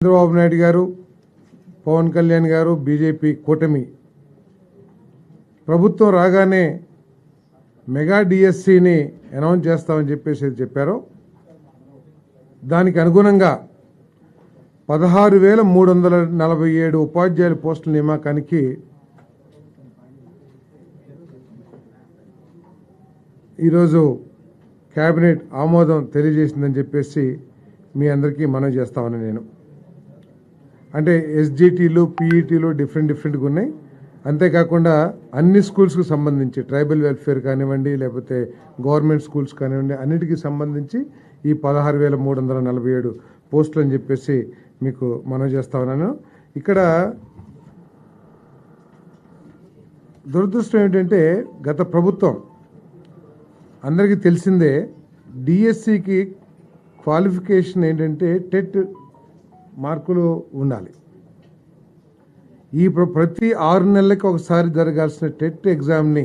చంద్రబాబు నాయుడు గారు, పవన్ కళ్యాణ్ గారు, బీజేపీ కూటమి ప్రభుత్వం రాగానే మెగా డిఎస్సిని అనౌన్స్ చేస్తామని చెప్పేసి చెప్పారో దానికి అనుగుణంగా 16,347 ఉపాధ్యాయుల పోస్టుల నియామకానికి ఈరోజు కేబినెట్ ఆమోదం తెలియజేసిందని చెప్పేసి మీ అందరికీ మనవి చేస్తామని నేను. అంటే ఎస్జిటీలు, పీఈటీలు డిఫరెంట్గా ఉన్నాయి. అంతేకాకుండా అన్ని స్కూల్స్కి సంబంధించి ట్రైబల్ వెల్ఫేర్ కానివ్వండి, లేకపోతే గవర్నమెంట్ స్కూల్స్ కానివ్వండి, అన్నిటికీ సంబంధించి ఈ 16,347 పోస్టులు అని చెప్పేసి మీకు మనవి చేస్తా ఉన్నాను. ఇక్కడ దురదృష్టం ఏంటంటే గత ప్రభుత్వం అందరికీ తెలిసిందే, డిఎస్సికి క్వాలిఫికేషన్ ఏంటంటే టెట్ మార్కులు ఉండాలి. ఈ ప్రతి 6 నెలలకి ఒకసారి జరగాల్సిన టెట్ ఎగ్జామ్ని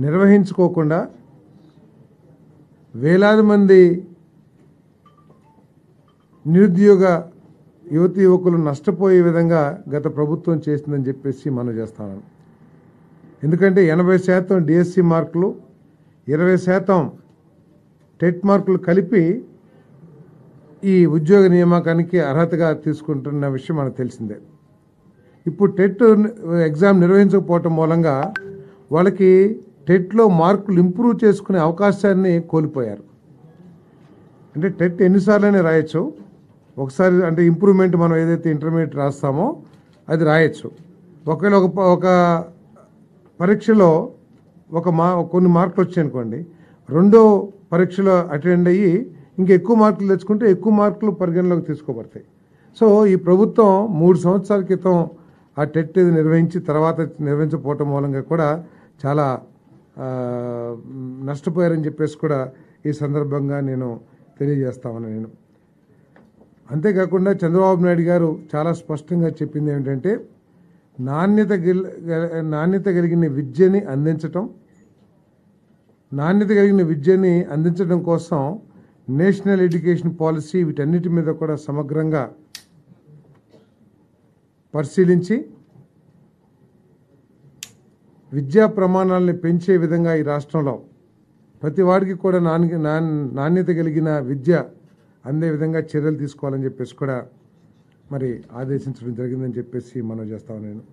నిర్వహించుకోకుండా వేలాది మంది నిరుద్యోగ యువతి యువకులు నష్టపోయే విధంగా గత ప్రభుత్వం చేసిందని చెప్పేసి మనం చేస్తాను. ఎందుకంటే 80% డిఎస్సి మార్కులు, 20% టెట్ మార్కులు కలిపి ఈ ఉద్యోగ నియామకానికి అర్హతగా తీసుకుంటున్న విషయం మనకు తెలిసిందే. ఇప్పుడు టెట్ ఎగ్జామ్ నిర్వహించకపోవటం మూలంగా వాళ్ళకి టెట్లో మార్కులు ఇంప్రూవ్ చేసుకునే అవకాశాన్ని కోల్పోయారు. అంటే టెట్ ఎన్నిసార్లైనా రాయొచ్చు, ఒకసారి అంటే ఇంప్రూవ్మెంట్ మనం ఏదైతే ఇంటర్మీడియట్ రాస్తామో అది రాయొచ్చు. ఒకవేళ ఒక పరీక్షలో కొన్ని మార్కులు వచ్చాయనుకోండి, రెండో పరీక్షలో అటెండ్ అయ్యి ఇంకా ఎక్కువ మార్కులు తెచ్చుకుంటే ఎక్కువ మార్కులు పరిగణలోకి తీసుకోబడతాయి. సో ఈ ప్రభుత్వం 3 సంవత్సరాల క్రితం ఆ టెట్ నిర్వహించి తర్వాత నిర్వహించకపోవటం మూలంగా కూడా చాలా నష్టపోయారని చెప్పేసి కూడా ఈ సందర్భంగా నేను తెలియజేస్తామని నేను. అంతేకాకుండా చంద్రబాబు నాయుడు గారు చాలా స్పష్టంగా చెప్పింది ఏమిటంటే నాణ్యత కలిగిన విద్యని అందించడం కోసం నేషనల్ ఎడ్యుకేషన్ పాలసీ వీటన్నిటి మీద కూడా సమగ్రంగా పరిశీలించి విద్యా ప్రమాణాలను పెంచే విధంగా ఈ రాష్ట్రంలో ప్రతి వాడికి కూడా నాణ్యత కలిగిన విద్య అందే విధంగా చర్యలు తీసుకోవాలని చెప్పేసి కూడా మరి ఆదేశించడం జరిగిందని చెప్పేసి మనం చేస్తాను నేను.